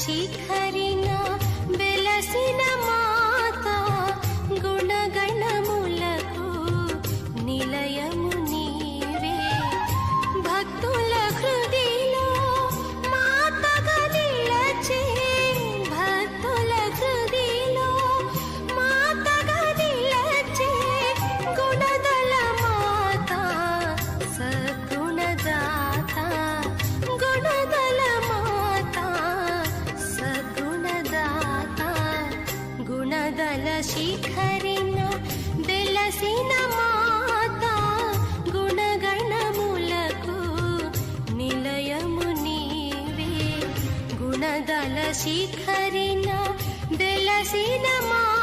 శిఖరిన వెలసిన మాత గుణగణములకు నిలయము నీవే భక్తుల హృదయలో మాతగా నిలచే భక్తుల హృదయలో మాతగా నిలచే గుణదల మాత సద్గుణదాత గుణదల మాత సద్గుణదాత గుణదల శిఖరిన వెలసిన మాత గుణగణములకు నిలయము నీవే గుణదల శిఖరిన వెలసిన మాత